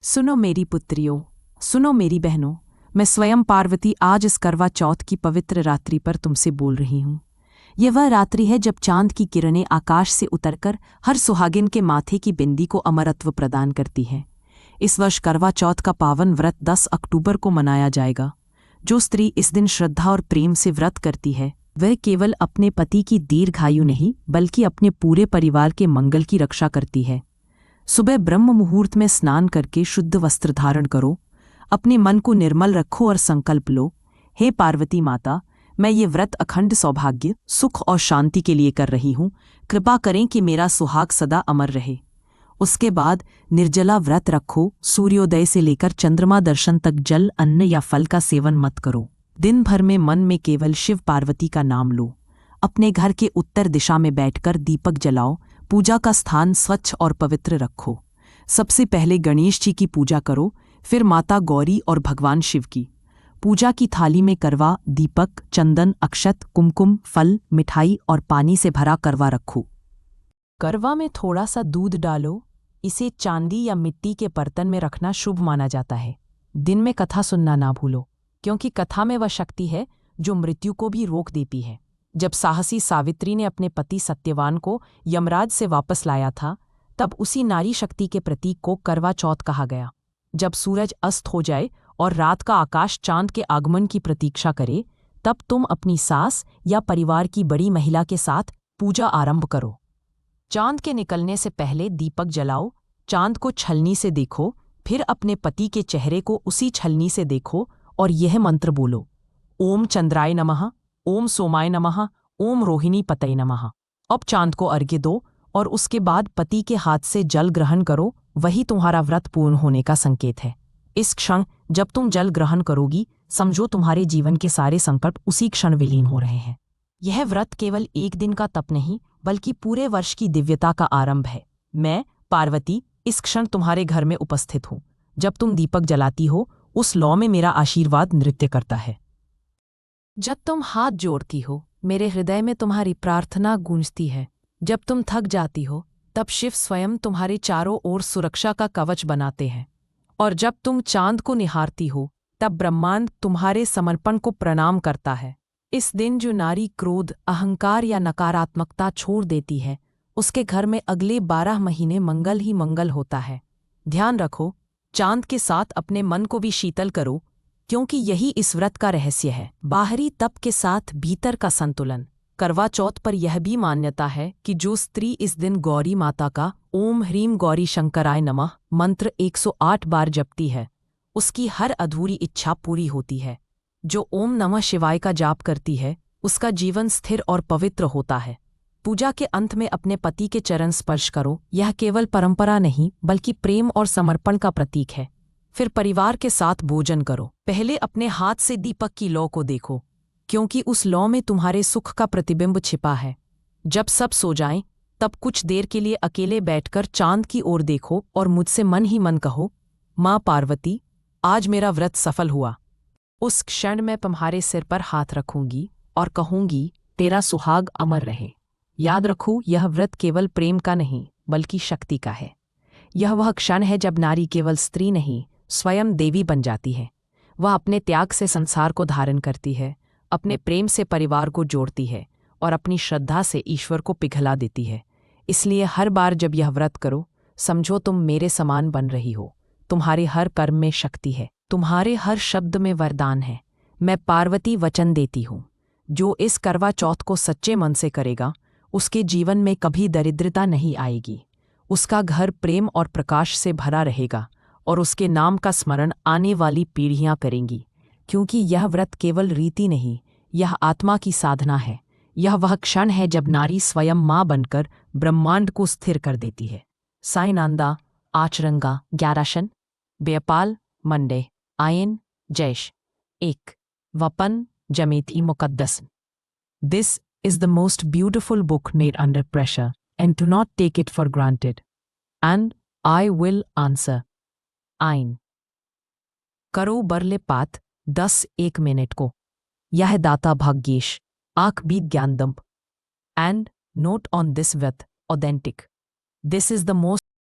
सुनो मेरी पुत्रियों, सुनो मेरी बहनों, मैं स्वयं पार्वती आज इस करवा चौथ की पवित्र रात्रि पर तुमसे बोल रही हूँ। यह वह रात्रि है जब चांद की किरणें आकाश से उतरकर हर सुहागिन के माथे की बिंदी को अमरत्व प्रदान करती है। इस वर्ष करवा चौथ का पावन व्रत 10 अक्टूबर को मनाया जाएगा। जो स्त्री इस दिन श्रद्धा और प्रेम से व्रत करती है वह केवल अपने पति की दीर्घायु नहीं बल्कि अपने पूरे परिवार के मंगल की रक्षा करती है। सुबह ब्रह्म मुहूर्त में स्नान करके शुद्ध वस्त्र धारण करो, अपने मन को निर्मल रखो और संकल्प लो, हे पार्वती माता, मैं ये व्रत अखंड सौभाग्य, सुख और शांति के लिए कर रही हूँ। कृपा करें कि मेरा सुहाग सदा अमर रहे। उसके बाद निर्जला व्रत रखो। सूर्योदय से लेकर चंद्रमा दर्शन तक जल, अन्न या फल का सेवन मत करो। दिन भर में मन में केवल शिव पार्वती का नाम लो। अपने घर के उत्तर दिशा में बैठकर दीपक जलाओ। पूजा का स्थान स्वच्छ और पवित्र रखो। सबसे पहले गणेश जी की पूजा करो, फिर माता गौरी और भगवान शिव की। पूजा की थाली में करवा, दीपक, चंदन, अक्षत, कुमकुम, फल, मिठाई और पानी से भरा करवा रखो। करवा में थोड़ा सा दूध डालो। इसे चांदी या मिट्टी के बर्तन में रखना शुभ माना जाता है। दिन में कथा सुनना ना भूलो, क्योंकि कथा में वह शक्ति है जो मृत्यु को भी रोक देती है। जब साहसी सावित्री ने अपने पति सत्यवान को यमराज से वापस लाया था, तब उसी नारी शक्ति के प्रतीक को करवा चौथ कहा गया। जब सूरज अस्त हो जाए और रात का आकाश चांद के आगमन की प्रतीक्षा करे, तब तुम अपनी सास या परिवार की बड़ी महिला के साथ पूजा आरंभ करो। चांद के निकलने से पहले दीपक जलाओ। चांद को छलनी से देखो, फिर अपने पति के चेहरे को उसी छलनी से देखो और यह मंत्र बोलो, ओम चंद्राय नमः, ओम सोमाय नमः, ओम रोहिणी पतये नमः। अब चांद को अर्घ्य दो और उसके बाद पति के हाथ से जल ग्रहण करो। वही तुम्हारा व्रत पूर्ण होने का संकेत है। इस क्षण जब तुम जल ग्रहण करोगी, समझो तुम्हारे जीवन के सारे संकट उसी क्षण विलीन हो रहे हैं। यह व्रत केवल एक दिन का तप नहीं बल्कि पूरे वर्ष की दिव्यता का आरंभ है। मैं पार्वती इस क्षण तुम्हारे घर में उपस्थित हूँ। जब तुम दीपक जलाती हो, उस लौ में मेरा आशीर्वाद नृत्य करता है। जब तुम हाथ जोड़ती हो, मेरे हृदय में तुम्हारी प्रार्थना गूंजती है। जब तुम थक जाती हो, तब शिव स्वयं तुम्हारे चारों ओर सुरक्षा का कवच बनाते हैं। और जब तुम चांद को निहारती हो, तब ब्रह्मांड तुम्हारे समर्पण को प्रणाम करता है। इस दिन जो नारी क्रोध, अहंकार या नकारात्मकता छोड़ देती है, उसके घर में अगले 12 महीने मंगल ही मंगल होता है। ध्यान रखो, चांद के साथ अपने मन को भी शीतल करो, क्योंकि यही इस व्रत का रहस्य है। बाहरी तप के साथ भीतर का संतुलन। करवा चौथ पर यह भी मान्यता है कि जो स्त्री इस दिन गौरी माता का ओम ह्रीम गौरी शंकराय नमः मंत्र 108 बार जपती है, उसकी हर अधूरी इच्छा पूरी होती है। जो ओम नमः शिवाय का जाप करती है, उसका जीवन स्थिर और पवित्र होता है। पूजा के अंत में अपने पति के चरण स्पर्श करो। यह केवल परंपरा नहीं बल्कि प्रेम और समर्पण का प्रतीक है। फिर परिवार के साथ भोजन करो। पहले अपने हाथ से दीपक की लौ को देखो, क्योंकि उस लौ में तुम्हारे सुख का प्रतिबिंब छिपा है। जब सब सो जाएं, तब कुछ देर के लिए अकेले बैठकर चांद की ओर देखो और मुझसे मन ही मन कहो, माँ पार्वती, आज मेरा व्रत सफल हुआ। उस क्षण मैं तुम्हारे सिर पर हाथ रखूंगी और कहूंगी, तेरा सुहाग अमर रहे। याद रखो, यह व्रत केवल प्रेम का नहीं बल्कि शक्ति का है। यह वह क्षण है जब नारी केवल स्त्री नहीं, स्वयं देवी बन जाती है। वह अपने त्याग से संसार को धारण करती है, अपने प्रेम से परिवार को जोड़ती है और अपनी श्रद्धा से ईश्वर को पिघला देती है। इसलिए हर बार जब यह व्रत करो, समझो तुम मेरे समान बन रही हो। तुम्हारे हर कर्म में शक्ति है, तुम्हारे हर शब्द में वरदान है। मैं पार्वती वचन देती हूँ, जो इस करवा चौथ को सच्चे मन से करेगा, उसके जीवन में कभी दरिद्रता नहीं आएगी। उसका घर प्रेम और प्रकाश से भरा रहेगा और उसके नाम का स्मरण आने वाली पीढ़ियां करेंगी। क्योंकि यह व्रत केवल रीति नहीं, यह आत्मा की साधना है। यह वह क्षण है जब नारी स्वयं माँ बनकर ब्रह्मांड को स्थिर कर देती है। साइनांदा आचरंगा ग्याराशन बेपाल मंडे आयन जैश एक वपन जमेती मुकद्दस। This is the most beautiful book made under pressure, and do not take it for granted. And I will answer. आइन करो बरले पात 10-1 मिनट को। यह दाता भाग्येश आंख बीत ज्ञानदम्प। And note on this with authentic. This is the most